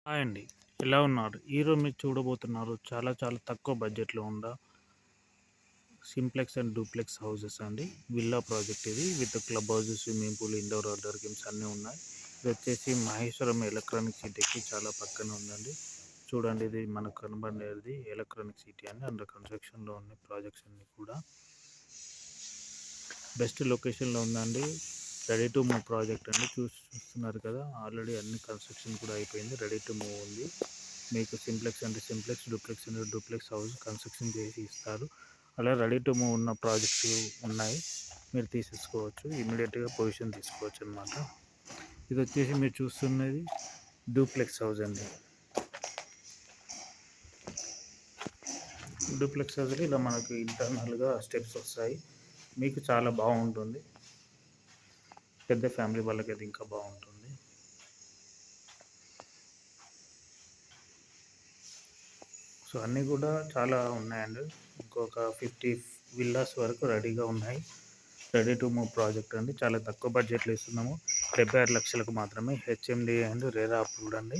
Hi అండి. ఎలా ఉన్నారు? ఈరోజు మీరు చూడబోతున్నారు చాలా చాలా తక్కువ బడ్జెట్‌లో సింప్లెక్స్ అండ్ డూప్లెక్స్ హౌసెస్ అండి. విల్లా ప్రాజెక్ట్ ఇది with club house, swimming pool, indoor, outdoor games అన్నీ ఉన్నాయి. ఇది వచ్చేసి మహేశ్వరం ఎలక్ట్రానిక్ సిటీకి చాలా పక్కన ఉందండి. చూడండి, ఇది మనకు కనబడేది ఎలక్ట్రానిక్ సిటీ అని అండర్ కన్‌స్ట్రక్షన్‌లో ఉన్న ప్రాజెక్ట్స్ అన్నీ కూడా బెస్ట్ లొకేషన్‌లో ఉందండి. రెడీ టు మూవ్ ప్రాజెక్ట్ అండి. చూస్తున్నారు కదా! ఆల్రెడీ అన్ని కన్‌స్ట్రక్షన్ కూడా అయిపోయింది. రెడీ టు మూవ్ ఉంది. మీకు సింప్లెక్స్ అంటే సింప్లెక్స్, డూప్లెక్స్ అంటే డూప్లెక్స్ హౌస్ కన్‌స్ట్రక్షన్ చేసి ఇస్తారు. అలా రెడీ టు మూవ్ ఉన్న ప్రాజెక్ట్స్ ఉన్నాయి. మీరు తీసేసుకోవచ్చు. ఇమ్మీడియేట్‌గా పొజిషన్ తీసుకోవచ్చనమాట. ఇదొచ్చేసి మీరు చూస్తున్నది డూప్లెక్స్ హౌస్ అండి. డూప్లెక్స్ హౌస్‌లో ఇలా మనకు ఇంటర్నల్‌గా స్టెప్స్ వస్తాయి. మీకు చాలా బాగుంటుంది. పెద్ద ఫ్యామిలీ వాళ్ళకైతే ఇంకా బాగుంటుంది. సో అన్నీ కూడా చాలా ఉన్నాయండి. ఇంకొక 50 విల్లాస్ వరకు రెడీగా ఉన్నాయి. రెడీ టు మూవ్ ప్రాజెక్ట్ అండి. చాలా తక్కువ బడ్జెట్‌లో ఇస్తున్నాము. 76 లక్షలకు మాత్రమే. హెచ్ఎండి అండ్ రెరా అప్రూవ్డ్ అండి.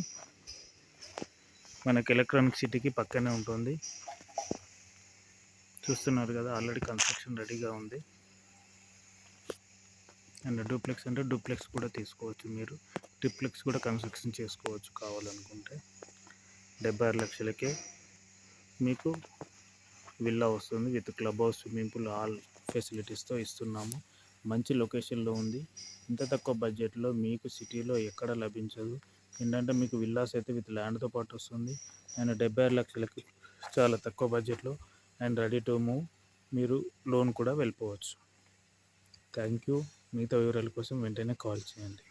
మనకి ఎలక్ట్రానిక్ సిటీకి పక్కనే ఉంటుంది. చూస్తున్నారు కదా, ఆల్రెడీ కన్స్ట్రక్షన్ రెడీగా ఉంది. అండ్ డూప్లెక్స్ అంటే డూప్లెక్స్ కూడా తీసుకోవచ్చు మీరు. ట్రిప్లెక్స్ కూడా కన్స్ట్రక్షన్ చేసుకోవచ్చు కావాలనుకుంటే. 76 లక్షలకే మీకు విల్లా వస్తుంది with club house, swimming pool, all ఫెసిలిటీస్తో ఇస్తున్నాము. మంచి లొకేషన్లో ఉంది. ఇంత తక్కువ బడ్జెట్లో మీకు సిటీలో ఎక్కడ లభించదు. ఏంటంటే మీకు విల్లాస్ అయితే విత్ ల్యాండ్తో పాటు వస్తుంది. అండ్ 76 లక్షలకి చాలా తక్కువ బడ్జెట్లో అండ్ రెడీ టు మూవ్ మీరు లోన్ కూడా వెళ్ళిపోవచ్చు. Thank you. మిగతా వివరాల కోసం వెంటనే కాల్ చేయండి.